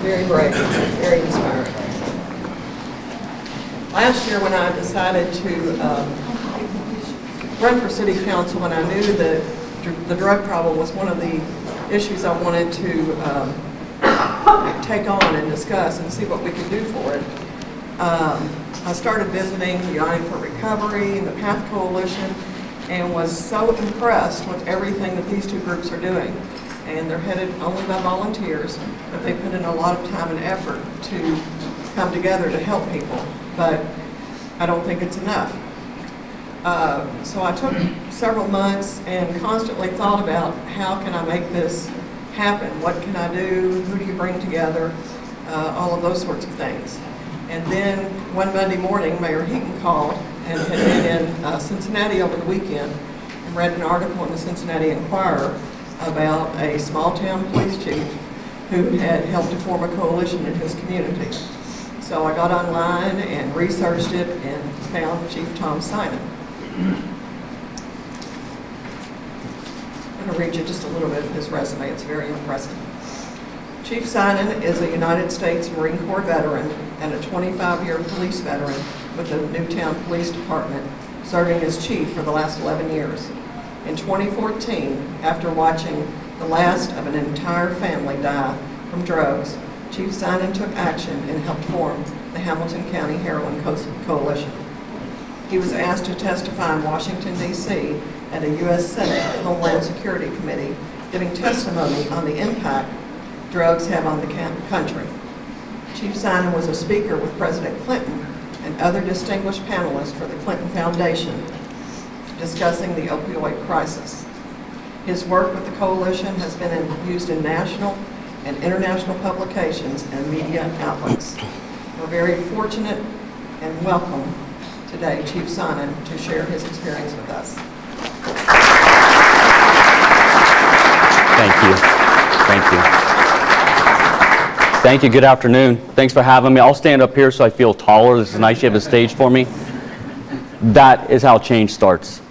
very brave, very inspiring. Last year when I decided to run for city council, and I knew that the drug problem was one of the issues I wanted to take on and discuss and see what we could do for it, I started visiting United for Recovery and the PATH Coalition, and was so impressed with everything that these two groups are doing. And they're headed only by volunteers, but they put in a lot of time and effort to come together to help people. But I don't think it's enough. So I took several months and constantly thought about how can I make this happen? What can I do? Who do you bring together? All of those sorts of things. And then one Monday morning, Mayor Heaton called and had been in Cincinnati over the weekend and read an article in the Cincinnati Enquirer about a small-town police chief who had helped to form a coalition in his community. So I got online and researched it and found Chief Tom Simon. I'm going to read you just a little bit of his resume. It's very impressive. Chief Simon is a United States Marine Corps veteran and a 25-year police veteran with the Newtown Police Department, serving as chief for the last 11 years. In 2014, after watching the last of an entire family die from drugs, Chief Simon took action and helped form the Hamilton County Heroin Coalition. He was asked to testify in Washington, D.C. at a U.S. Senate Homeland Security Committee, giving testimony on the impact drugs have on the country. Chief Simon was a speaker with President Clinton and other distinguished panelists for the Clinton Foundation discussing the opioid crisis. His work with the coalition has been used in national and international publications and media outlets. We're very fortunate and welcome today Chief Simon to share his experience with us. Thank you. Thank you. Thank you. Good afternoon. Thanks for having me. I'll stand up here so I feel taller. This is nice. You have a stage for me. That is how change starts,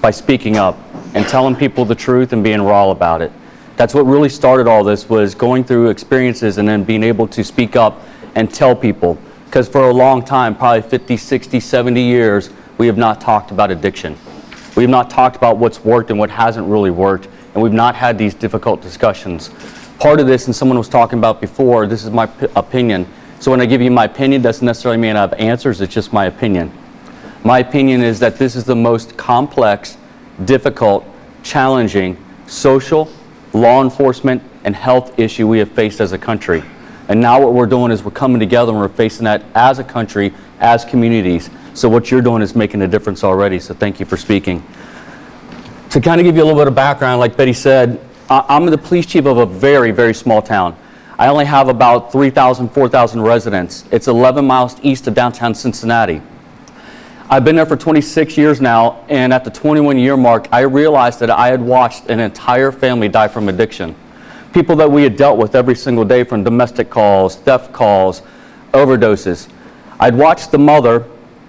by speaking up and telling people the truth and being raw about it. That's what really started all this, was going through experiences and then being able to speak up and tell people. Because for a long time, probably 50, 60, 70 years, we have not talked about addiction. We have not talked about what's worked and what hasn't really worked, and we've not had these difficult discussions. Part of this, and someone was talking about before, this is my opinion. So when I give you my opinion, doesn't necessarily mean I have answers, it's just my opinion. My opinion is that this is the most complex, difficult, challenging social, law enforcement, and health issue we have faced as a country. And now what we're doing is we're coming together and we're facing that as a country, as communities. So what you're doing is making a difference already, so thank you for speaking. To kind of give you a little bit of background, like Betty said, I'm the police chief of a very, very small town. I only have about 3,000, 4,000 residents. It's 11 miles east of downtown Cincinnati. I've been there for 26 years now, and at the 21-year mark, I realized that I had watched an entire family die from addiction. People that we had dealt with every single day, from domestic calls, theft calls, overdoses. I'd watched the mother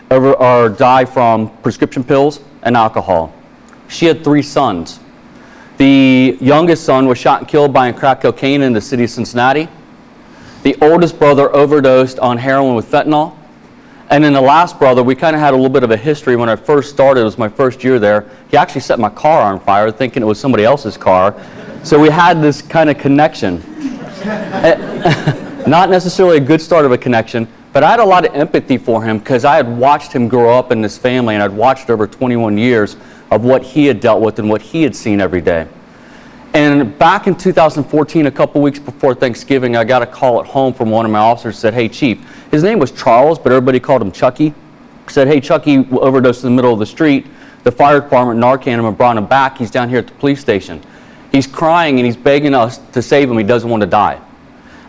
die from prescription pills and alcohol. She had 3 sons. The youngest son was shot and killed by crack cocaine in the city of Cincinnati. The oldest brother overdosed on heroin with fentanyl. And then the last brother, we kind of had a little bit of a history. When I first started, it was my first year there, he actually set my car on fire thinking it was somebody else's car. So we had this kind of connection. Not necessarily a good start of a connection, but I had a lot of empathy for him because I had watched him grow up in this family, and I'd watched over 21 years of what he had dealt with and what he had seen every day. And back in 2014, a couple weeks before Thanksgiving, I got a call at home from one of my officers, said, "Hey, Chief," his name was Charles, but everybody called him Chucky. Said, "Hey, Chucky overdosed in the middle of the street. The fire department Narcaned him and brought him back. He's down here at the police station. He's crying and he's begging us to save him. He doesn't want to die."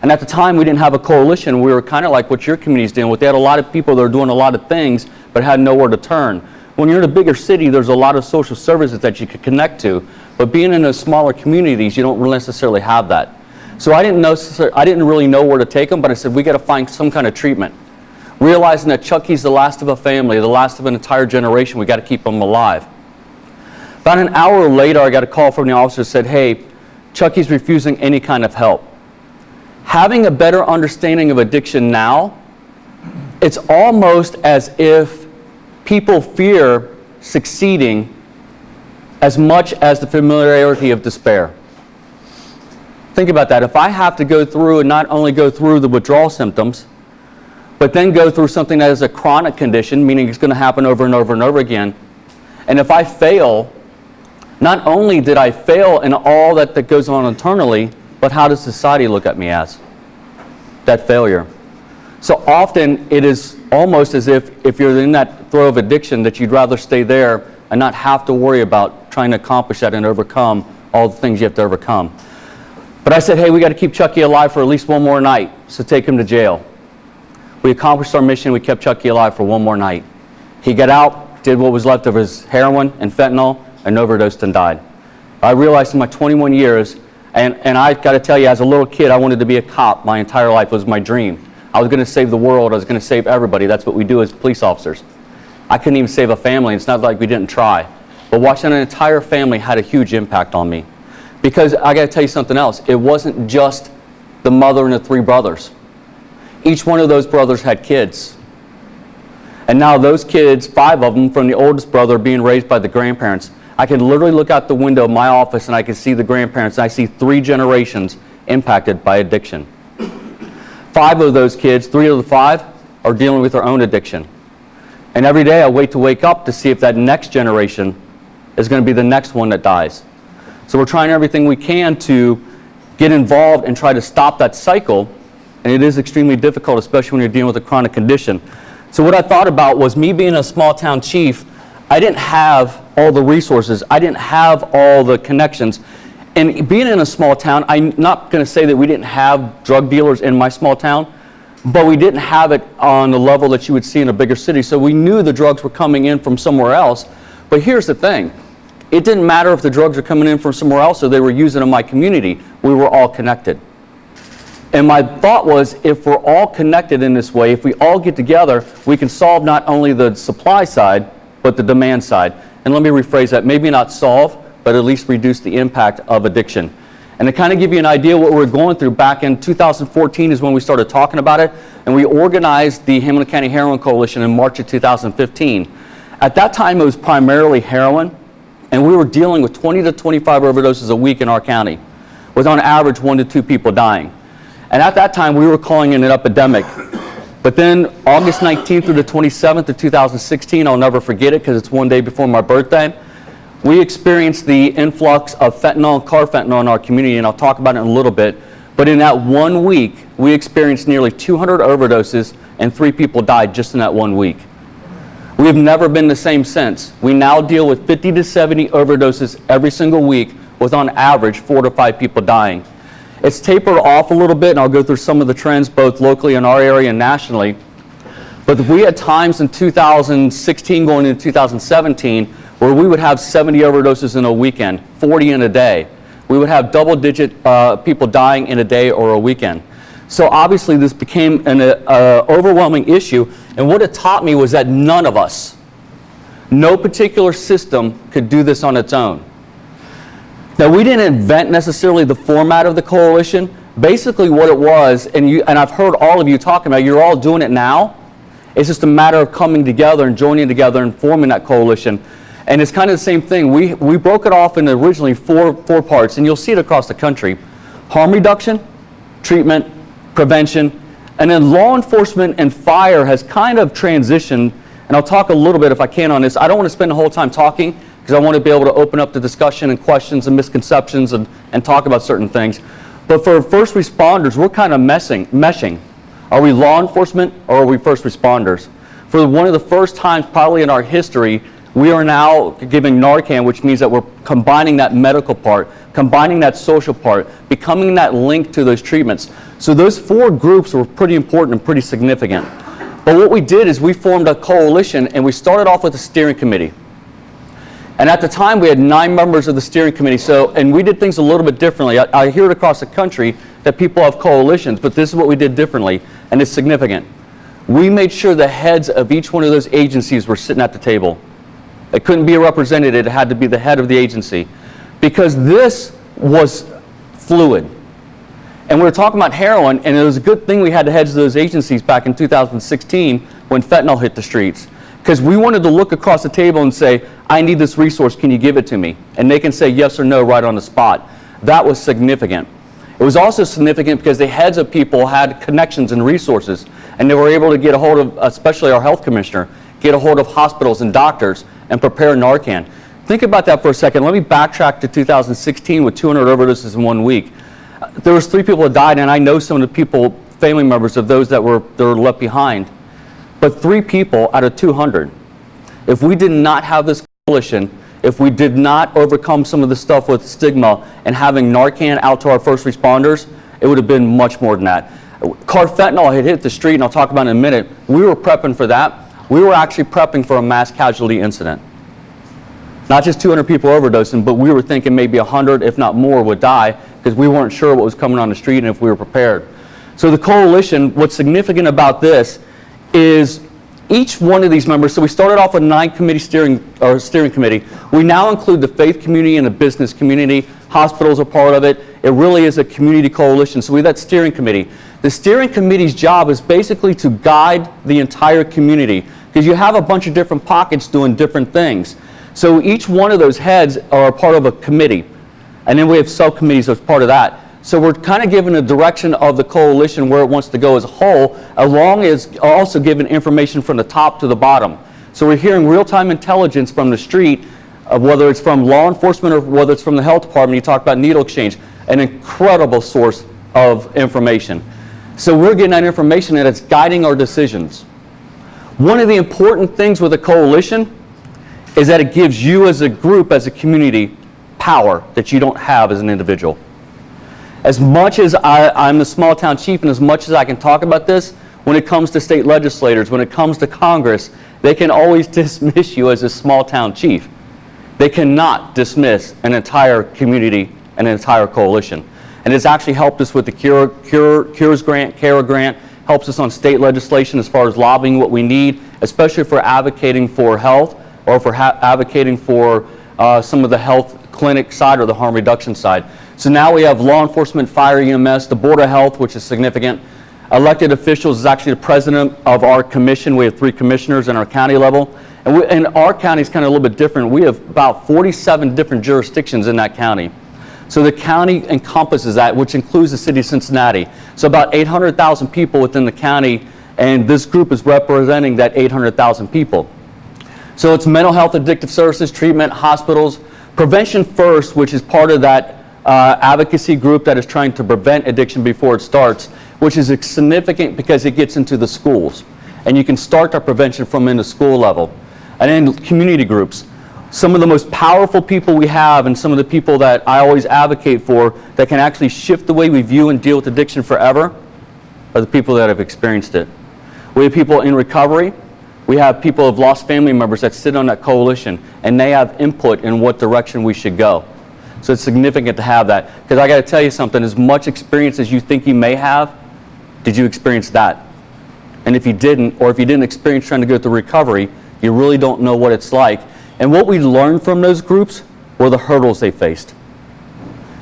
And at the time, we didn't have a coalition. We were kind of like what your community's doing with. They had a lot of people that were doing a lot of things, but had nowhere to turn. When you're in a bigger city, there's a lot of social services that you could connect to. But being in those smaller communities, you don't really necessarily have that. So I didn't really know where to take them, but I said, we got to find some kind of treatment. Realizing that Chucky's the last of a family, the last of an entire generation, we got to keep him alive. About an hour later, I got a call from the officer that said, "Hey, Chucky's refusing any kind of help." Having a better understanding of addiction now, it's almost as if people fear succeeding as much as the familiarity of despair. Think about that. If I have to go through and not only go through the withdrawal symptoms, but then go through something that is a chronic condition, meaning it's going to happen over and over and over again, and if I fail, not only did I fail in all that goes on internally, but how does society look at me as? That failure. So often it is almost as if you're in that throw of addiction that you'd rather stay there and not have to worry about trying to accomplish that and overcome all the things you have to overcome. But I said, hey, we got to keep Chucky alive for at least one more night, so take him to jail. We accomplished our mission. We kept Chucky alive for one more night. He got out, did what was left of his heroin and fentanyl, and overdosed and died. I realized in my 21 years, and I got to tell you, as a little kid, I wanted to be a cop. My entire life was my dream. I was going to save the world. I was going to save everybody. That's what we do as police officers. I couldn't even save a family. It's not like we didn't try. But watching an entire family had a huge impact on me. Because I got to tell you something else. It wasn't just the mother and the 3 brothers. Each one of those brothers had kids. And now those kids, 5 of them, from the oldest brother being raised by the grandparents, I can literally look out the window of my office and I can see the grandparents, and I see 3 generations impacted by addiction. 5 of those kids, 3 of the 5, are dealing with their own addiction. And every day I wait to wake up to see if that next generation is going to be the next one that dies. So we're trying everything we can to get involved and try to stop that cycle, and it is extremely difficult, especially when you're dealing with a chronic condition. So what I thought about was, me being a small town chief, I didn't have all the resources, I didn't have all the connections. And being in a small town, I'm not going to say that we didn't have drug dealers in my small town, but we didn't have it on the level that you would see in a bigger city. So we knew the drugs were coming in from somewhere else. But here's the thing. It didn't matter if the drugs were coming in from somewhere else or they were using in my community. We were all connected. And my thought was, if we're all connected in this way, if we all get together, we can solve not only the supply side, but the demand side. And let me rephrase that. Maybe not solve, but at least reduce the impact of addiction. And to kind of give you an idea what we're going through, back in 2014 is when we started talking about it, and we organized the Hamilton County Heroin Coalition in March of 2015. At that time, it was primarily heroin, and we were dealing with 20 to 25 overdoses a week in our county, with on average 1 to 2 people dying. And at that time, we were calling it an epidemic. But then August 19th through the 27th of 2016, I'll never forget it because it's one day before my birthday, we experienced the influx of fentanyl and carfentanil in our community, and I'll talk about it in a little bit. But in that 1 week, we experienced nearly 200 overdoses, and 3 people died just in that 1 week. We have never been the same since. We now deal with 50 to 70 overdoses every single week, with on average 4 to 5 people dying. It's tapered off a little bit, and I'll go through some of the trends both locally in our area and nationally. But we had times in 2016 going into 2017 where we would have 70 overdoses in a weekend, 40 in a day. We would have double-digit people dying in a day or a weekend. So obviously this became an overwhelming issue, and what it taught me was that none of us, no particular system could do this on its own. Now, we didn't invent necessarily the format of the coalition. Basically what it was, and I've heard all of you talking about, you're all doing it now. It's just a matter of coming together and joining together and forming that coalition. And it's kind of the same thing. We broke it off into originally four parts, and you'll see it across the country. Harm reduction, treatment, prevention, and then law enforcement and fire has kind of transitioned, and I'll talk a little bit if I can on this. I don't want to spend the whole time talking, because I want to be able to open up the discussion and questions and misconceptions and talk about certain things. But for first responders, we're kind of meshing. Are we law enforcement or are we first responders? For one of the first times probably in our history, we are now giving Narcan, which means that we're combining that medical part, combining that social part, becoming that link to those treatments. So those 4 groups were pretty important and pretty significant. But what we did is we formed a coalition, and we started off with a steering committee. And at the time, we had 9 members of the steering committee, and we did things a little bit differently. I hear it across the country that people have coalitions, but this is what we did differently, and it's significant. We made sure the heads of each one of those agencies were sitting at the table. It couldn't be a representative, it had to be the head of the agency. Because this was fluid. And we were talking about heroin, and it was a good thing we had the heads of those agencies back in 2016 when fentanyl hit the streets. Because we wanted to look across the table and say, I need this resource, can you give it to me? And they can say yes or no right on the spot. That was significant. It was also significant because the heads of people had connections and resources, and they were able to get a hold of, especially our health commissioner, get a hold of hospitals and doctors and prepare Narcan. Think about that for a second. Let me backtrack to 2016 with 200 overdoses in 1 week. There was 3 people that died, and I know some of the people, family members of those that were left behind. But 3 people out of 200. If we did not have this coalition, if we did not overcome some of the stuff with stigma and having Narcan out to our first responders, it would have been much more than that. Carfentanil had hit the street, and I'll talk about it in a minute. We were prepping for that. We were actually prepping for a mass casualty incident. Not just 200 people overdosing, but we were thinking maybe 100, if not more, would die because we weren't sure what was coming on the street and if we were prepared. So the coalition, what's significant about this is each one of these members, so we started off with 9 committee steering committee. We now include the faith community and the business community. Hospitals are part of it. It really is a community coalition. So we have that steering committee. The steering committee's job is basically to guide the entire community because you have a bunch of different pockets doing different things. So each one of those heads are a part of a committee. And then we have subcommittees as part of that. So we're kind of giving a direction of the coalition where it wants to go as a whole, along as also giving information from the top to the bottom. So we're hearing real-time intelligence from the street, whether it's from law enforcement or whether it's from the health department. You talk about needle exchange, an incredible source of information. So we're getting that information and it's guiding our decisions. One of the important things with a coalition is that it gives you as a group, as a community, power that you don't have as an individual. As much as I'm the small town chief and as much as I can talk about this, when it comes to state legislators, when it comes to Congress, they can always dismiss you as a small town chief. They cannot dismiss an entire community and an entire coalition. And it's actually helped us with the CURES grant, CARA grant, helps us on state legislation as far as lobbying what we need, especially for advocating for health or for advocating for some of the health clinic side or the harm reduction side. So now we have law enforcement, fire, EMS, the Board of Health, which is significant. Elected officials is actually the president of our commission. We have 3 commissioners in our county level. And our county is kind of a little bit different. We have about 47 different jurisdictions in that county. So the county encompasses that, which includes the city of Cincinnati. So about 800,000 people within the county, and this group is representing that 800,000 people. So it's mental health, addictive services, treatment, hospitals, prevention first, which is part of that advocacy group that is trying to prevent addiction before it starts, which is significant because it gets into the schools. And you can start that prevention from in the school level. And then community groups. Some of the most powerful people we have and some of the people that I always advocate for that can actually shift the way we view and deal with addiction forever are the people that have experienced it. We have people in recovery. We have people who have lost family members that sit on that coalition and they have input in what direction we should go. So it's significant to have that. Because I got to tell you something, as much experience as you think you may have, did you experience that? And if you didn't, or if you didn't experience trying to go through recovery, you really don't know what it's like. And what we learned from those groups were the hurdles they faced.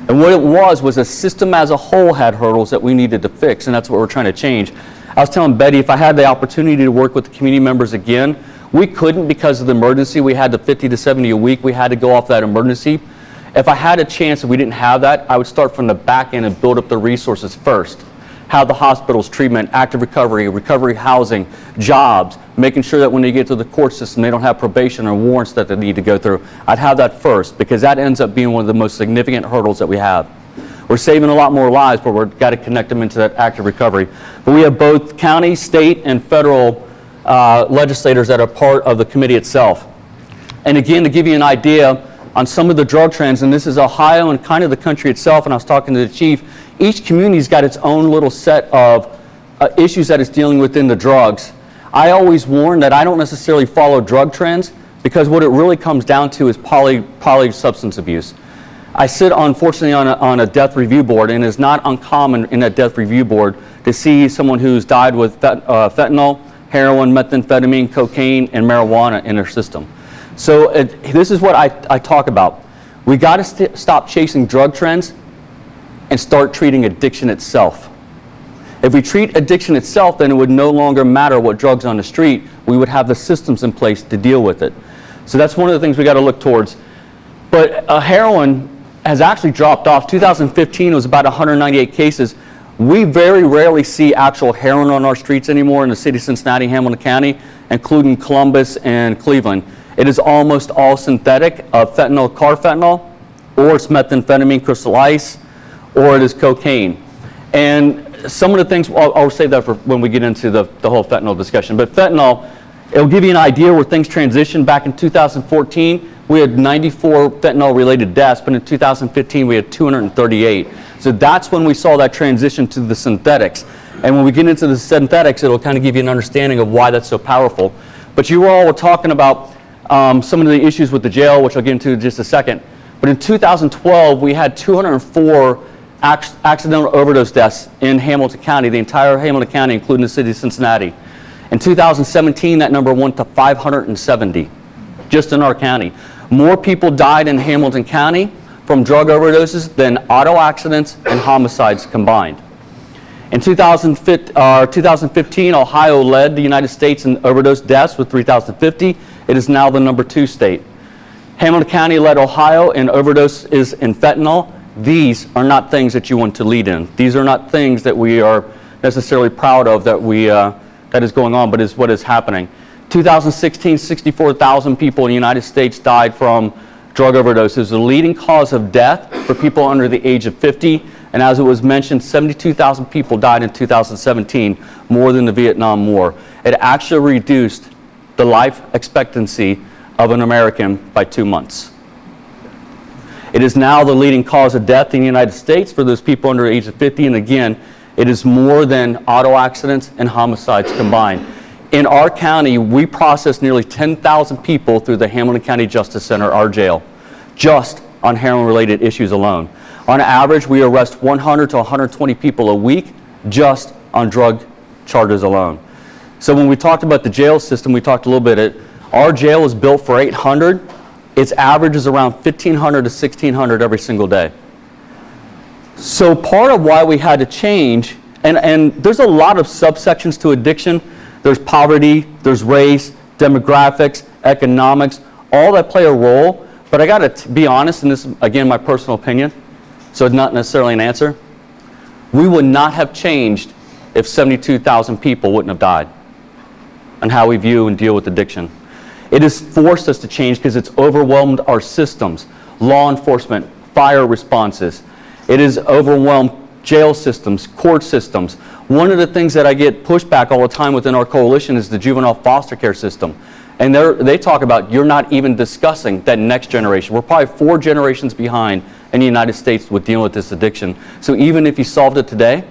And what it was a system as a whole had hurdles that we needed to fix, and that's what we're trying to change. I was telling Betty, if I had the opportunity to work with the community members again, we couldn't because of the emergency. We had the 50 to 70 a week. We had to go off that emergency. If I had a chance, if we didn't have that, I would start from the back end and build up the resources first. How the hospitals, treatment, active recovery, recovery housing, jobs, making sure that when they get to the court system, they don't have probation or warrants that they need to go through. I'd have that first because that ends up being one of the most significant hurdles that we have. We're saving a lot more lives, but we've got to connect them into that active recovery. But we have both county, state, and federal legislators that are part of the committee itself. And again, to give you an idea on some of the drug trends, and this is Ohio and kind of the country itself, and I was talking to the chief, each community's got its own little set of issues that it's dealing with in the drugs. I always warn that I don't necessarily follow drug trends because what it really comes down to is poly substance abuse. I sit, unfortunately, on a death review board, and it's not uncommon in that death review board to see someone who's died with fentanyl, heroin, methamphetamine, cocaine, and marijuana in their system. So this is what I talk about. We got to stop chasing drug trends and start treating addiction itself. If we treat addiction itself, then it would no longer matter what drugs on the street. We would have the systems in place to deal with it. So that's one of the things we got to look towards. But heroin has actually dropped off. 2015 was about 198 cases. We very rarely see actual heroin on our streets anymore in the city of Cincinnati, Hamilton County, including Columbus and Cleveland. It is almost all synthetic, fentanyl, carfentanil, or it's methamphetamine, crystal ice, or it is cocaine. And some of the things, I'll save that for when we get into the whole fentanyl discussion. But fentanyl, it'll give you an idea where things transitioned. Back in 2014, we had 94 fentanyl-related deaths, but in 2015, we had 238. So that's when we saw that transition to the synthetics. And when we get into the synthetics, it'll kind of give you an understanding of why that's so powerful. But you all were talking about some of the issues with the jail, which I'll get into in just a second. But in 2012, we had 204 accidental overdose deaths in Hamilton County, the entire Hamilton County, including the city of Cincinnati. In 2017, that number went to 570, just in our county. More people died in Hamilton County from drug overdoses than auto accidents and homicides combined. In 2015, Ohio led the United States in overdose deaths with 3,050. It is now the number 2 state. Hamilton County led Ohio in overdoses in fentanyl. These are not things that you want to lead in. These are not things that we are necessarily proud of that is going on, but is what is happening. 2016, 64,000 people in the United States died from drug overdoses. The leading cause of death for people under the age of 50, and as it was mentioned, 72,000 people died in 2017, more than the Vietnam War. It actually reduced the life expectancy of an American by 2 months. It is now the leading cause of death in the United States for those people under the age of 50, and again, it is more than auto accidents and homicides combined. In our county, we process nearly 10,000 people through the Hamilton County Justice Center, our jail, just on heroin-related issues alone. On average, we arrest 100 to 120 people a week just on drug charges alone. So when we talked about the jail system, we talked a little bit. Our jail is built for 800. Its average is around 1,500 to 1,600 every single day. So part of why we had to change, and there's a lot of subsections to addiction. There's poverty, there's race, demographics, economics, all that play a role. But I got to be honest, and this is, again, my personal opinion, so it's not necessarily an answer. We would not have changed if 72,000 people wouldn't have died on how we view and deal with addiction. It has forced us to change because it's overwhelmed our systems, law enforcement, fire responses. It has overwhelmed jail systems, court systems. One of the things that I get pushback all the time within our coalition is the juvenile foster care system. And they talk about you're not even discussing that next generation. We're probably 4 generations behind in the United States with dealing with this addiction. So even if you solved it today,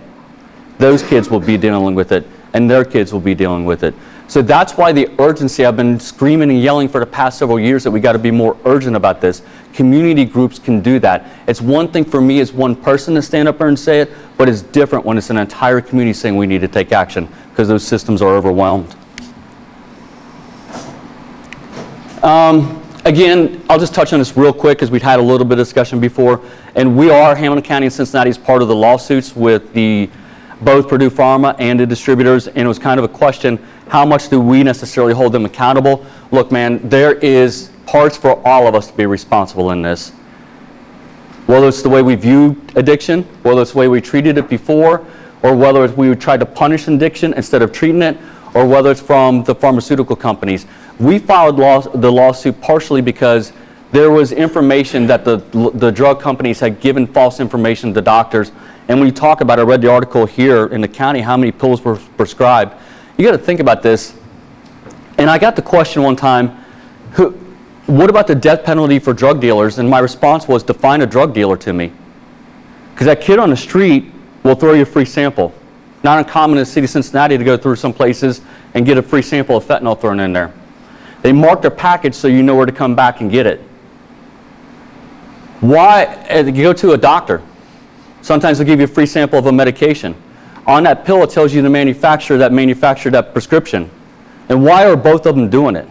those kids will be dealing with it, and their kids will be dealing with it. So that's why the urgency, I've been screaming and yelling for the past several years that we got to be more urgent about this. Community groups can do that. It's one thing for me as one person to stand up there and say it, but it's different when it's an entire community saying we need to take action because those systems are overwhelmed. Again, I'll just touch on this real quick because we've had a little bit of discussion before. And we are, Hamilton County and Cincinnati, is part of the lawsuits with both Purdue Pharma and the distributors. And it was kind of a question, how much do we necessarily hold them accountable? Look, man, there is parts for all of us to be responsible in this. Whether it's the way we view addiction, whether it's the way we treated it before, or whether we tried to punish addiction instead of treating it, or whether it's from the pharmaceutical companies. We filed the lawsuit partially because there was information that the drug companies had given false information to doctors. And when you talk about, I read the article here in the county, how many pills were prescribed. You got to think about this. And I got the question one time, what about the death penalty for drug dealers? And my response was, define a drug dealer to me. Because that kid on the street will throw you a free sample. Not uncommon in the city of Cincinnati to go through some places and get a free sample of fentanyl thrown in there. They mark their package so you know where to come back and get it. Why? You go to a doctor. Sometimes they'll give you a free sample of a medication. On that pill, it tells you the manufacturer that manufactured that prescription. And why are both of them doing it?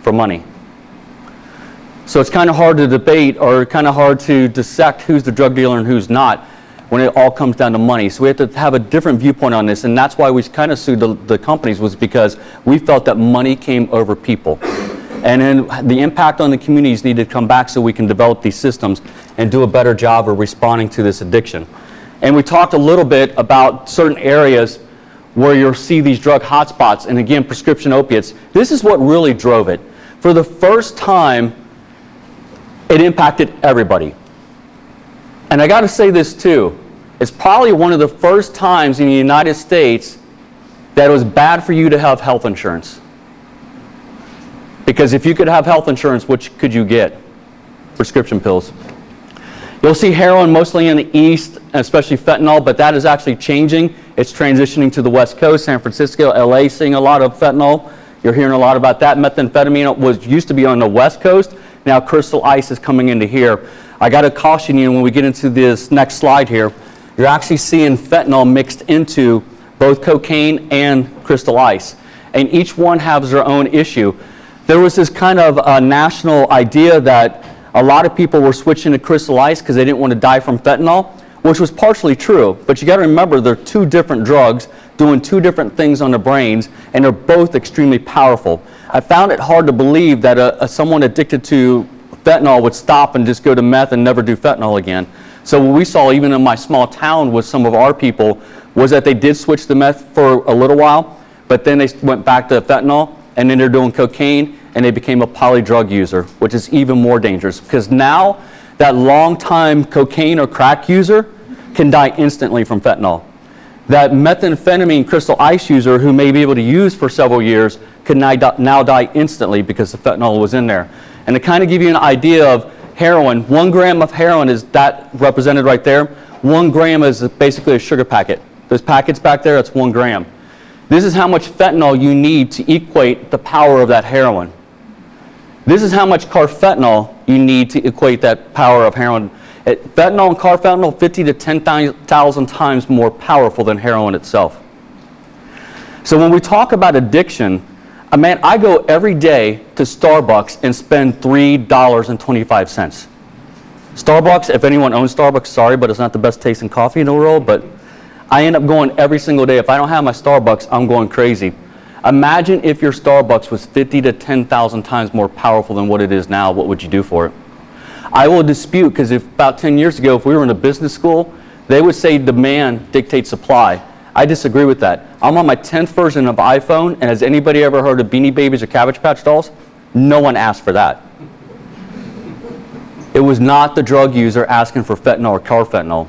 For money. So it's kind of hard to debate or kind of hard to dissect who's the drug dealer and who's not when it all comes down to money. So we have to have a different viewpoint on this, and that's why we kind of sued the companies, was because we felt that money came over people. And then the impact on the communities needed to come back so we can develop these systems and do a better job of responding to this addiction. And we talked a little bit about certain areas where you'll see these drug hotspots, and again, prescription opiates. This is what really drove it. For the first time, it impacted everybody. And I got to say this too. It's probably one of the first times in the United States that it was bad for you to have health insurance. Because if you could have health insurance, which could you get? Prescription pills. You'll see heroin mostly in the East, especially fentanyl, but that is actually changing. It's transitioning to the West Coast, San Francisco, LA, seeing a lot of fentanyl. You're hearing a lot about that. Methamphetamine used to be on the West Coast. Now crystal ice is coming into here. I got to caution you when we get into this next slide here, you're actually seeing fentanyl mixed into both cocaine and crystal ice. And each one has their own issue. There was this kind of national idea that a lot of people were switching to crystal ice because they didn't want to die from fentanyl, which was partially true. But you got to remember, they're two different drugs doing two different things on the brains, and they're both extremely powerful. I found it hard to believe that someone addicted to fentanyl would stop and just go to meth and never do fentanyl again. So what we saw even in my small town with some of our people was that they did switch to meth for a little while, but then they went back to fentanyl, and then they're doing cocaine, and they became a polydrug user, which is even more dangerous, because now that long-time cocaine or crack user can die instantly from fentanyl. That methamphetamine crystal ice user who may be able to use for several years can now die instantly because the fentanyl was in there. And to kind of give you an idea of heroin, 1 gram of heroin is that represented right there. 1 gram is basically a sugar packet. Those packets back there, that's 1 gram. This is how much fentanyl you need to equate the power of that heroin. This is how much carfentanil you need to equate that power of heroin. Fentanyl and carfentanil, 50 to 10,000 times more powerful than heroin itself. So when we talk about addiction, man, I go every day to Starbucks and spend $3.25. Starbucks, if anyone owns Starbucks, sorry, but it's not the best tasting coffee in the world, but I end up going every single day. If I don't have my Starbucks, I'm going crazy. Imagine if your Starbucks was 50 to 10,000 times more powerful than what it is now. What would you do for it? I will dispute, because if about 10 years ago, if we were in a business school, they would say demand dictates supply. I disagree with that. I'm on my 10th version of iPhone, and has anybody ever heard of Beanie Babies or Cabbage Patch Dolls? No one asked for that. It was not the drug user asking for fentanyl or carfentanil.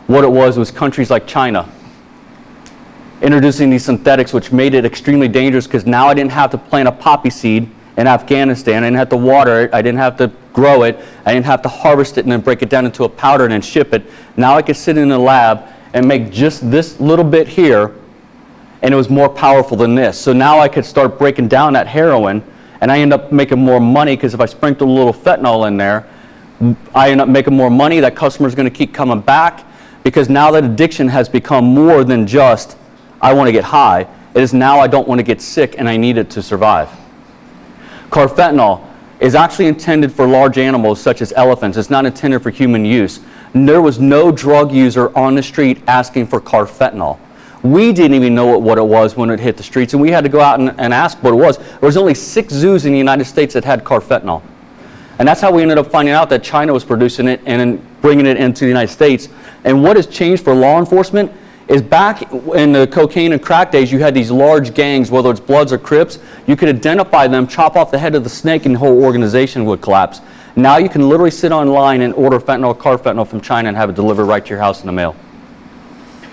What it was countries like China introducing these synthetics, which made it extremely dangerous, because now I didn't have to plant a poppy seed in Afghanistan. I didn't have to water it. I didn't have to grow it. I didn't have to harvest it and then break it down into a powder and then ship it. Now I could sit in a lab and make just this little bit here, and it was more powerful than this. So now I could start breaking down that heroin, and I end up making more money, because if I sprinkle a little fentanyl in there, I end up making more money. That customer's going to keep coming back, because now that addiction has become more than just I want to get high. It is now I don't want to get sick and I need it to survive. Carfentanil is actually intended for large animals such as elephants. It's not intended for human use. There was no drug user on the street asking for carfentanil. We didn't even know what it was when it hit the streets, and we had to go out and ask what it was. There was only 6 zoos in the United States that had carfentanil. And that's how we ended up finding out that China was producing it and then bringing it into the United States. And what has changed for law enforcement is back in the cocaine and crack days, you had these large gangs, whether it's Bloods or Crips. You could identify them, chop off the head of the snake, and the whole organization would collapse. Now you can literally sit online and order fentanyl or carfentanil from China and have it delivered right to your house in the mail.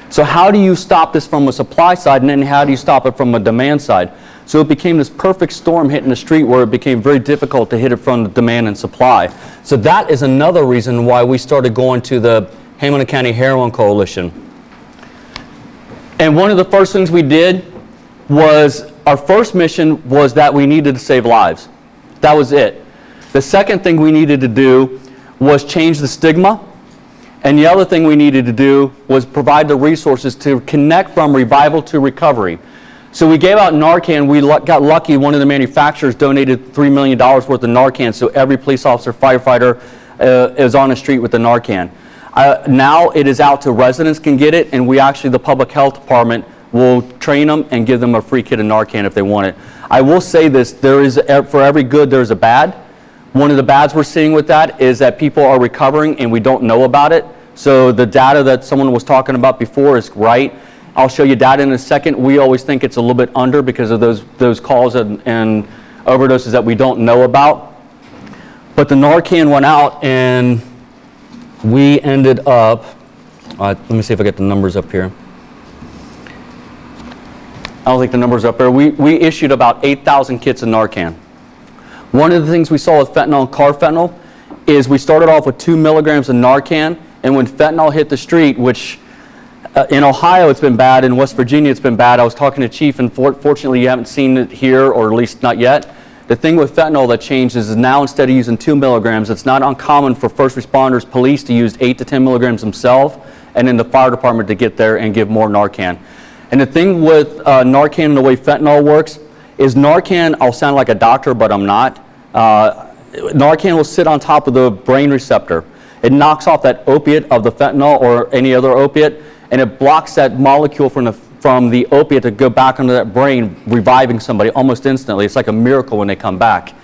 So how do you stop this from a supply side, and then how do you stop it from a demand side? So it became this perfect storm hitting the street where it became very difficult to hit it from the demand and supply. So that is another reason why we started going to the Hamilton County Heroin Coalition. And one of the first things we did was, our first mission was that we needed to save lives. That was it. The second thing we needed to do was change the stigma. And the other thing we needed to do was provide the resources to connect from revival to recovery. So we gave out Narcan. We got lucky. One of the manufacturers donated $3 million worth of Narcan, so every police officer, firefighter is on the street with the Narcan. Now it is out to residents can get it, and we actually, the public health department, will train them and give them a free kit of Narcan if they want it. I will say this, for every good, there's a bad. One of the bads we're seeing with that is that people are recovering and we don't know about it. So the data that someone was talking about before is right. I'll show you data in a second. We always think it's a little bit under because of those calls and overdoses that we don't know about. But the Narcan went out and we ended up, let me see if I get the numbers up here. I don't think the numbers up there. We issued about 8,000 kits of Narcan. One of the things we saw with fentanyl and carfentanil is we started off with 2 milligrams of Narcan, and when fentanyl hit the street, which in Ohio it's been bad, in West Virginia it's been bad. I was talking to Chief, and fortunately you haven't seen it here, or at least not yet. The thing with fentanyl that changed is now instead of using 2 milligrams, it's not uncommon for first responders, police to use 8 to 10 milligrams themselves, and then the fire department to get there and give more Narcan. And the thing with Narcan and the way fentanyl works is Narcan, I'll sound like a doctor, but I'm not. Narcan will sit on top of the brain receptor. It knocks off that opiate of the fentanyl or any other opiate, and it blocks that molecule from the opiate to go back into that brain, reviving somebody almost instantly. It's like a miracle when they come back.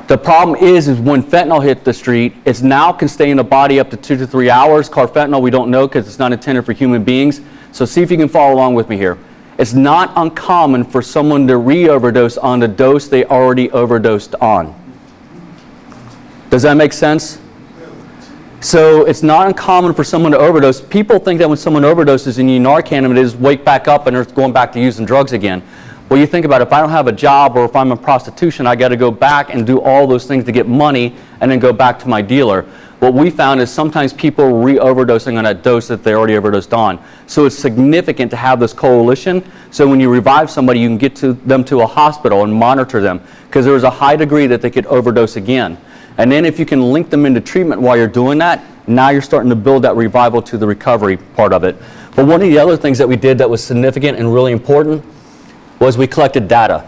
The problem is when fentanyl hit the street, it's now can stay in the body up to 2 to 3 hours. Carfentanil we don't know because it's not intended for human beings. So see if you can follow along with me here. It's not uncommon for someone to re-overdose on the dose they already overdosed on. Does that make sense? So it's not uncommon for someone to overdose. People think that when someone overdoses and you Narcan them, it is wake back up and they're going back to using drugs again. Well, you think about it, if I don't have a job or if I'm in prostitution, I got to go back and do all those things to get money and then go back to my dealer. What we found is sometimes people are re-overdosing on that dose that they already overdosed on. So it's significant to have this coalition. So when you revive somebody, you can get them to a hospital and monitor them because there's a high degree that they could overdose again. And then if you can link them into treatment while you're doing that, now you're starting to build that revival to the recovery part of it. But one of the other things that we did that was significant and really important was we collected data.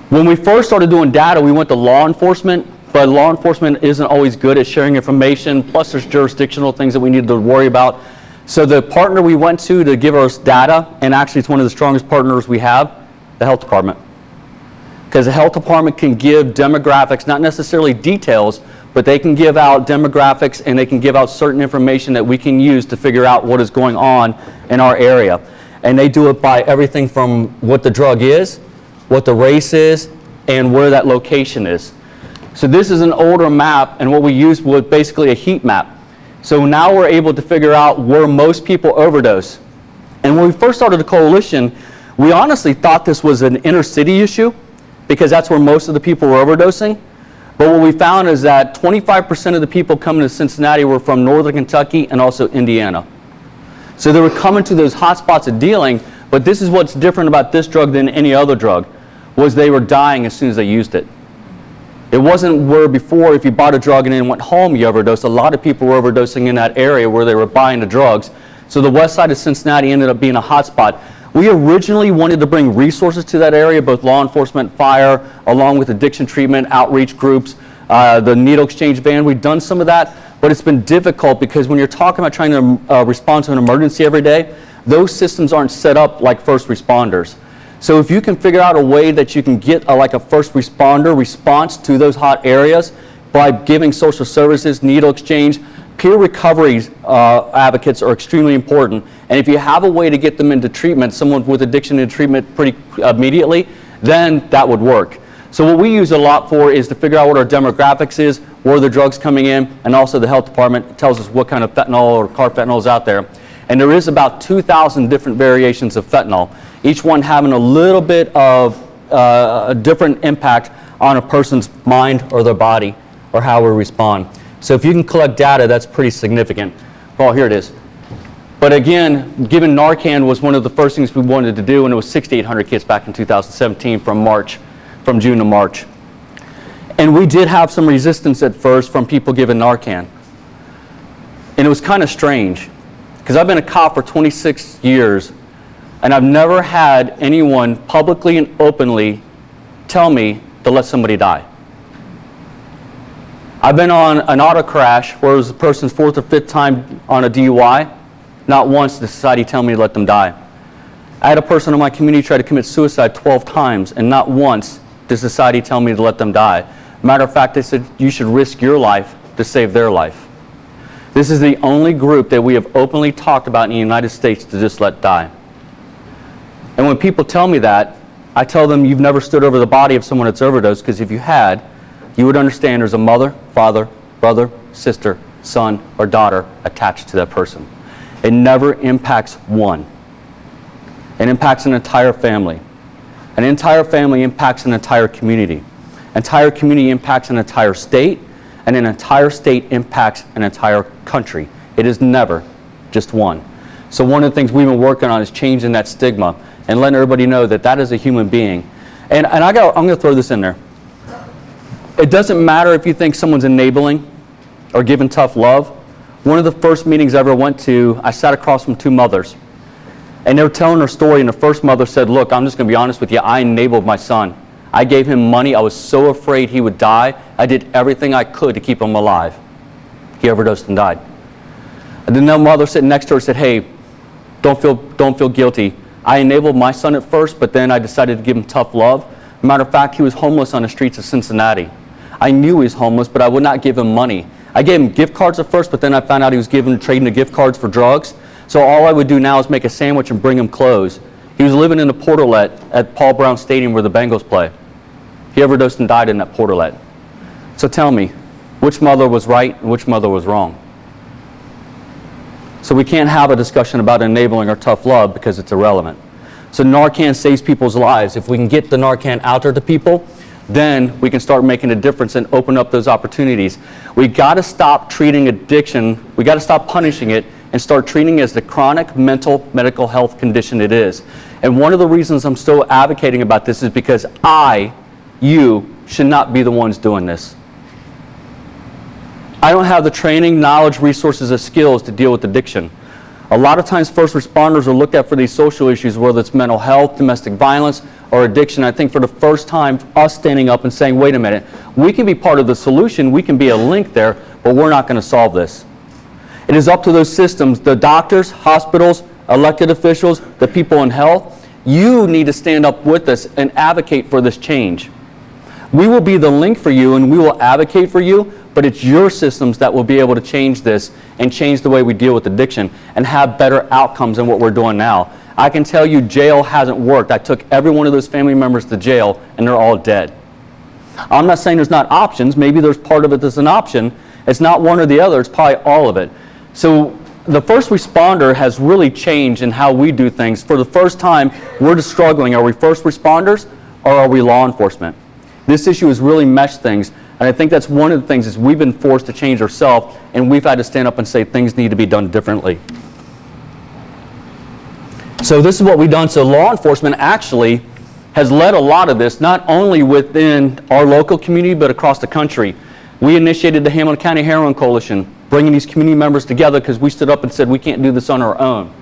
When we first started doing data, we went to law enforcement, but law enforcement isn't always good at sharing information, plus there's jurisdictional things that we need to worry about. So the partner we went to give us data, and actually it's one of the strongest partners we have, the health department. Because the health department can give demographics, not necessarily details, but they can give out demographics and they can give out certain information that we can use to figure out what is going on in our area. And they do it by everything from what the drug is, what the race is, and where that location is. So this is an older map, and what we used was basically a heat map. So now we're able to figure out where most people overdose. And when we first started the coalition, we honestly thought this was an inner city issue, because that's where most of the people were overdosing. But what we found is that 25% of the people coming to Cincinnati were from northern Kentucky and also Indiana. So they were coming to those hot spots of dealing, but this is what's different about this drug than any other drug, was they were dying as soon as they used it. It wasn't where before if you bought a drug and then went home you overdosed. A lot of people were overdosing in that area where they were buying the drugs. So the west side of Cincinnati ended up being a hot spot. We originally wanted to bring resources to that area, both law enforcement, fire, along with addiction treatment, outreach groups, the needle exchange van. We've done some of that, but it's been difficult because when you're talking about trying to respond to an emergency every day, those systems aren't set up like first responders. So if you can figure out a way that you can get like a first responder response to those hot areas by giving social services, needle exchange, peer recovery advocates are extremely important. And if you have a way to get them into treatment, someone with addiction into treatment pretty immediately, then that would work. So what we use a lot for is to figure out what our demographics is, where the drugs coming in, and also the health department tells us what kind of fentanyl or carfentanil is out there. And there is about 2,000 different variations of fentanyl, each one having a little bit of a different impact on a person's mind or their body or how we respond. So if you can collect data, that's pretty significant. Oh, here it is. But again, given Narcan was one of the first things we wanted to do, and it was 6,800 kits back in 2017 from June to March. And we did have some resistance at first from people giving Narcan. And it was kind of strange, because I've been a cop for 26 years. And I've never had anyone publicly and openly tell me to let somebody die. I've been on an auto crash where it was the person's 4th or 5th time on a DUI. Not once did society tell me to let them die. I had a person in my community try to commit suicide 12 times, and not once did society tell me to let them die. Matter of fact, they said you should risk your life to save their life. This is the only group that we have openly talked about in the United States to just let die. And when people tell me that, I tell them you've never stood over the body of someone that's overdosed, because if you had, you would understand there's a mother, father, brother, sister, son, or daughter attached to that person. It never impacts one. It impacts an entire family. An entire family impacts an entire community. Entire community impacts an entire state, and an entire state impacts an entire country. It is never just one. So one of the things we've been working on is changing that stigma and letting everybody know that that is a human being. And I'm going to throw this in there. It doesn't matter if you think someone's enabling or giving tough love. One of the first meetings I ever went to, I sat across from 2 mothers. And they were telling their story, and the first mother said, look, I'm just going to be honest with you, I enabled my son. I gave him money. I was so afraid he would die. I did everything I could to keep him alive. He overdosed and died. And then the mother sitting next to her said, hey, don't feel guilty. I enabled my son at first, but then I decided to give him tough love. Matter of fact, he was homeless on the streets of Cincinnati. I knew he was homeless, but I would not give him money. I gave him gift cards at first, but then I found out he was trading the gift cards for drugs. So all I would do now is make a sandwich and bring him clothes. He was living in a portalet at Paul Brown Stadium where the Bengals play. He overdosed and died in that portalet. So tell me, which mother was right and which mother was wrong? So we can't have a discussion about enabling or tough love because it's irrelevant. So Narcan saves people's lives. If we can get the Narcan out there to people, then we can start making a difference and open up those opportunities. We got to stop treating addiction, we got to stop punishing it and start treating it as the chronic mental medical health condition it is. And one of the reasons I'm still advocating about this is because you should not be the ones doing this. I don't have the training, knowledge, resources, or skills to deal with addiction. A lot of times first responders are looked at for these social issues, whether it's mental health, domestic violence, or addiction. I think for the first time, us standing up and saying, wait a minute, we can be part of the solution, we can be a link there, but we're not going to solve this. It is up to those systems, the doctors, hospitals, elected officials, the people in health. You need to stand up with us and advocate for this change. We will be the link for you and we will advocate for you, but it's your systems that will be able to change this and change the way we deal with addiction and have better outcomes than what we're doing now. I can tell you jail hasn't worked. I took every one of those family members to jail and they're all dead. I'm not saying there's not options. Maybe there's part of it that's an option. It's not one or the other. It's probably all of it. So the first responder has really changed in how we do things. For the first time, we're just struggling. Are we first responders or are we law enforcement? This issue has really meshed things. And I think that's one of the things is we've been forced to change ourselves and we've had to stand up and say things need to be done differently. So this is what we've done. So law enforcement actually has led a lot of this, not only within our local community, but across the country. We initiated the Hamilton County Heroin Coalition, bringing these community members together because we stood up and said we can't do this on our own.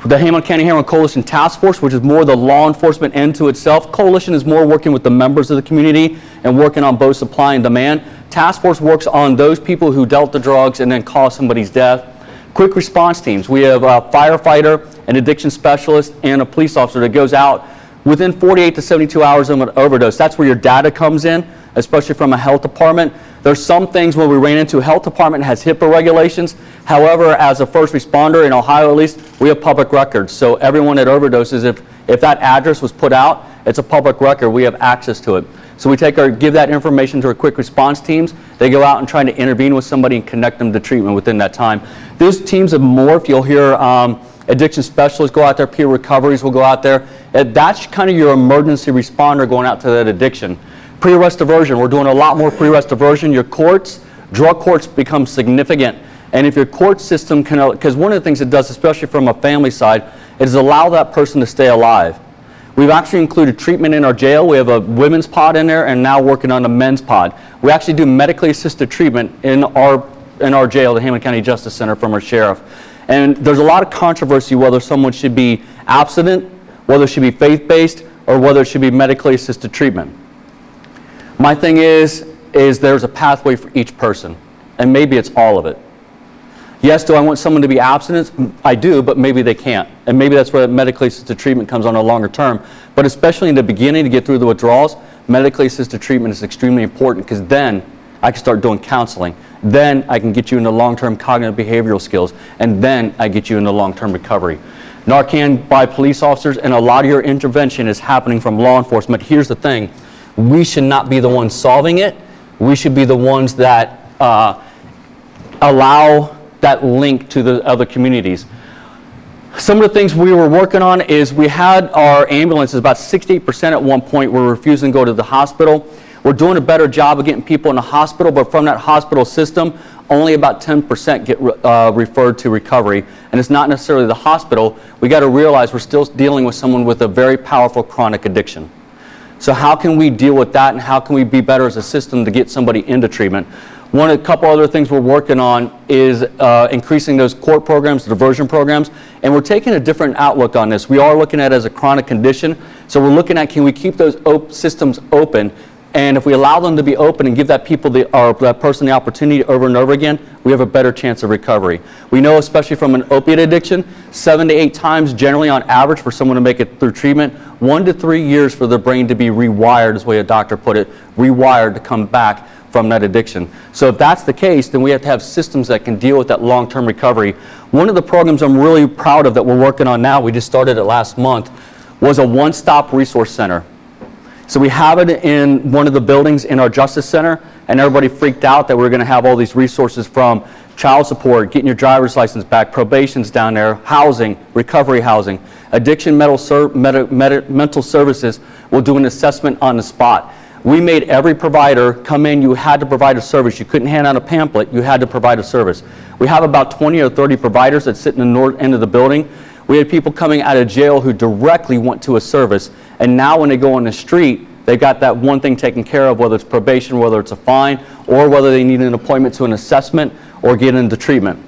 The Hamilton County Heroin Coalition Task Force, which is more the law enforcement end to itself. Coalition is more working with the members of the community and working on both supply and demand. Task Force works on those people who dealt the drugs and then caused somebody's death. Quick response teams. We have a firefighter, an addiction specialist, and a police officer that goes out within 48 to 72 hours of an overdose. That's where your data comes in, especially from a health department. There's some things where we ran into, health department has HIPAA regulations. However, as a first responder in Ohio at least, we have public records. So everyone that overdoses, if that address was put out, it's a public record. We have access to it. So we give that information to our quick response teams. They go out and try to intervene with somebody and connect them to treatment within that time. Those teams have morphed. You'll hear addiction specialists go out there, peer recoveries will go out there. That's kind of your emergency responder going out to that addiction. Pre-arrest diversion, we're doing a lot more pre-arrest diversion. Your courts, drug courts become significant. And if your court system can, because one of the things it does, especially from a family side, is allow that person to stay alive. We've actually included treatment in our jail. We have a women's pod in there and now working on a men's pod. We actually do medically assisted treatment in our jail, the Hamilton County Justice Center, from our sheriff. And there's a lot of controversy whether someone should be abstinent, whether it should be faith-based, or whether it should be medically assisted treatment. My thing is there's a pathway for each person, and maybe it's all of it. Yes, do I want someone to be abstinent? I do, but maybe they can't. And maybe that's where medically assisted treatment comes on a longer term. But especially in the beginning to get through the withdrawals, medically assisted treatment is extremely important, because then I can start doing counseling. Then I can get you into long-term cognitive behavioral skills, and then I get you into long-term recovery. Narcan by police officers, and a lot of your intervention is happening from law enforcement. Here's the thing. We should not be the ones solving it. We should be the ones that allow that link to the other communities. Some of the things we were working on is we had our ambulances, about 68% at one point were refusing to go to the hospital. We're doing a better job of getting people in the hospital, but from that hospital system, only about 10% get referred to recovery. And it's not necessarily the hospital. We got to realize we're still dealing with someone with a very powerful chronic addiction. So how can we deal with that, and how can we be better as a system to get somebody into treatment? A couple other things we're working on is increasing those court programs, diversion programs, and we're taking a different outlook on this. We are looking at it as a chronic condition, so we're looking at, can we keep those systems open, and if we allow them to be open and give that person the opportunity over and over again, we have a better chance of recovery. We know, especially from an opiate addiction, 7 to 8 times generally on average for someone to make it through treatment, 1 to 3 years for their brain to be rewired, is the way a doctor put it, rewired to come back from that addiction. So if that's the case, then we have to have systems that can deal with that long-term recovery. One of the programs I'm really proud of that we're working on now, we just started it last month, was a one-stop resource center. So we have it in one of the buildings in our Justice Center, and everybody freaked out that we were going to have all these resources from child support, getting your driver's license back, probation's down there, housing, recovery housing, addiction mental services. We'll do an assessment on the spot. We made every provider come in. You had to provide a service. You couldn't hand out a pamphlet. You had to provide a service. We have about 20 or 30 providers that sit in the north end of the building. We had people coming out of jail who directly went to a service, and now when they go on the street, they've got that one thing taken care of, whether it's probation, whether it's a fine, or whether they need an appointment to an assessment or get into treatment.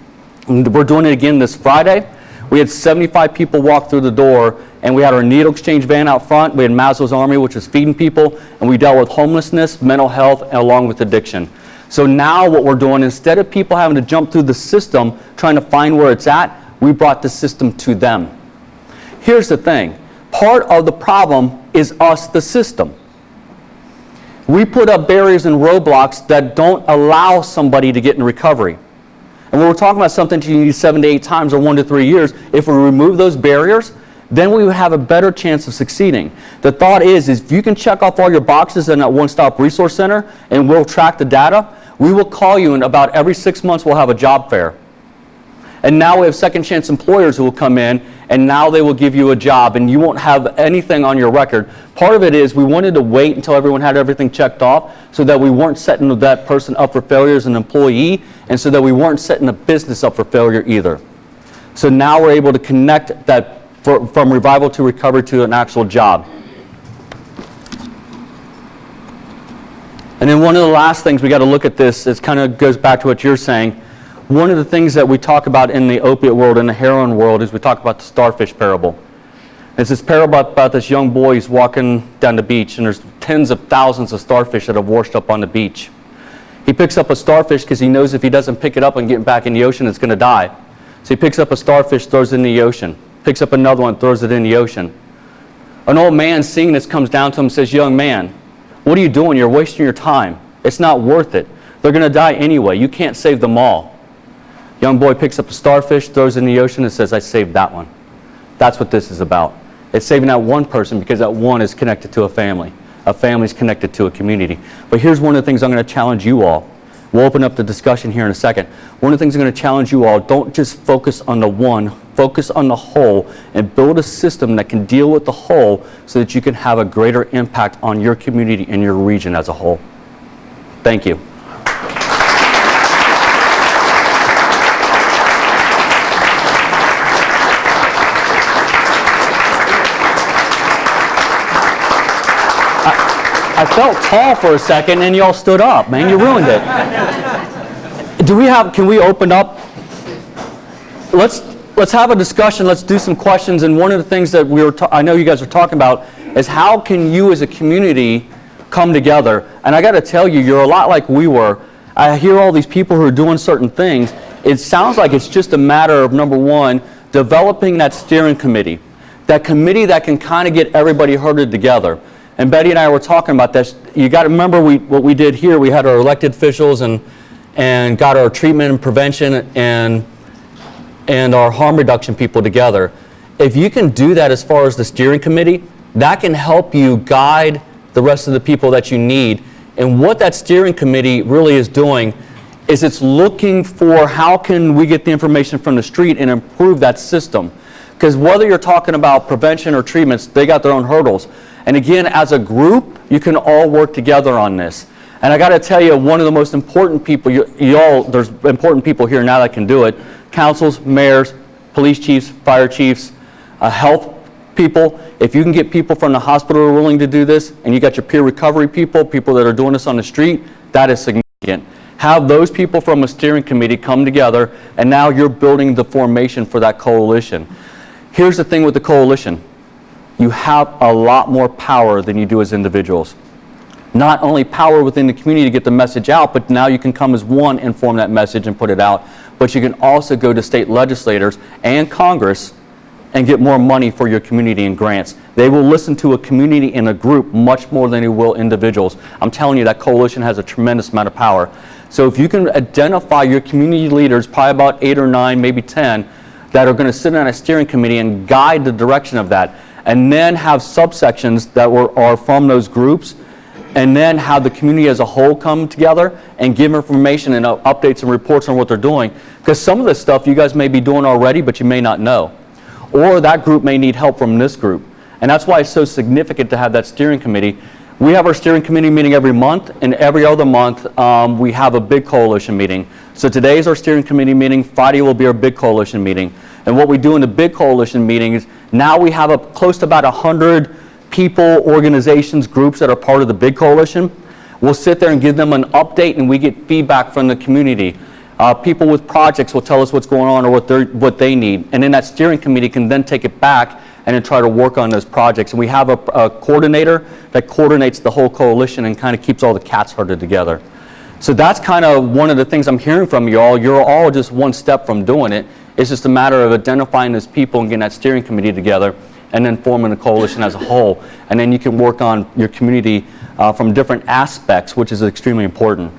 And we're doing it again this Friday. We had 75 people walk through the door, and we had our needle exchange van out front. We had Maslow's Army, which was feeding people, and we dealt with homelessness, mental health, and along with addiction. So now what we're doing, instead of people having to jump through the system trying to find where it's at, we brought the system to them. Here's the thing. Part of the problem is us, the system. We put up barriers and roadblocks that don't allow somebody to get in recovery. And when we're talking about something you need 7 to 8 times or 1 to 3 years, if we remove those barriers, then we would have a better chance of succeeding. The thought is if you can check off all your boxes in that one-stop resource center, and we'll track the data, we will call you, and about every 6 months we'll have a job fair. And now we have second chance employers who will come in, and now they will give you a job, and you won't have anything on your record. Part of it is we wanted to wait until everyone had everything checked off so that we weren't setting that person up for failure as an employee, and so that we weren't setting a business up for failure either. So now we're able to connect that from revival to recovery to an actual job. And then one of the last things we got to look at this, it kind of goes back to what you're saying. One of the things that we talk about in the opiate world, in the heroin world, is we talk about the starfish parable. It's this parable about this young boy who's walking down the beach, and there's tens of thousands of starfish that have washed up on the beach. He picks up a starfish because he knows if he doesn't pick it up and get it back in the ocean, it's going to die. So he picks up a starfish, throws it in the ocean. Picks up another one, throws it in the ocean. An old man seeing this comes down to him and says, "Young man, what are you doing? You're wasting your time. It's not worth it. They're going to die anyway. You can't save them all." Young boy picks up a starfish, throws it in the ocean, and says, "I saved that one." That's what this is about. It's saving that one person, because that one is connected to a family. A family is connected to a community. But here's one of the things I'm going to challenge you all. We'll open up the discussion here in a second. One of the things I'm going to challenge you all, don't just focus on the one, focus on the whole, and build a system that can deal with the whole so that you can have a greater impact on your community and your region as a whole. Thank you. I felt tall for a second, and y'all stood up, man. You ruined it. Can we open up? let's have a discussion. Let's do some questions. And one of the things that I know you guys are talking about is how can you as a community come together? And I got to tell you, you're a lot like we were. I hear all these people who are doing certain things. It sounds like it's just a matter of, number one, developing that steering committee, that committee that can kind of get everybody herded together. And Betty and I were talking about this. You got to remember what we did here. We had our elected officials and got our treatment and prevention and our harm reduction people together. If you can do that as far as the steering committee, that can help you guide the rest of the people that you need. And what that steering committee really is doing is it's looking for how can we get the information from the street and improve that system. Because whether you're talking about prevention or treatments, they got their own hurdles. And again, as a group, you can all work together on this. And I got to tell you, one of the most important people, there's important people here now that can do it, councils, mayors, police chiefs, fire chiefs, health people. If you can get people from the hospital who are willing to do this, and you got your peer recovery people that are doing this on the street, that is significant. Have those people from a steering committee come together, and now you're building the formation for that coalition. Here's the thing with the coalition. You have a lot more power than you do as individuals. Not only power within the community to get the message out, but now you can come as one and form that message and put it out. But you can also go to state legislators and Congress and get more money for your community and grants. They will listen to a community and a group much more than they will individuals. I'm telling you, that coalition has a tremendous amount of power. So if you can identify your community leaders, probably about 8 or 9, maybe 10, that are going to sit on a steering committee and guide the direction of that, and then have subsections that are from those groups, and then have the community as a whole come together and give information and updates and reports on what they're doing. Because some of this stuff you guys may be doing already, but you may not know. Or that group may need help from this group. And that's why it's so significant to have that steering committee. We have our steering committee meeting every month, and every other month we have a big coalition meeting. So today is our steering committee meeting. Friday will be our big coalition meeting. And what we do in the big coalition meeting is now we have close to about 100 people, organizations, groups that are part of the big coalition. We'll sit there and give them an update, and we get feedback from the community. People with projects will tell us what's going on or what they need. And then that steering committee can then take it back and then try to work on those projects. And we have a coordinator that coordinates the whole coalition and kind of keeps all the cats herded together. So that's kind of one of the things I'm hearing from you all. You're all just one step from doing it. It's just a matter of identifying those people and getting that steering committee together and then forming a coalition as a whole. And then you can work on your community from different aspects, which is extremely important.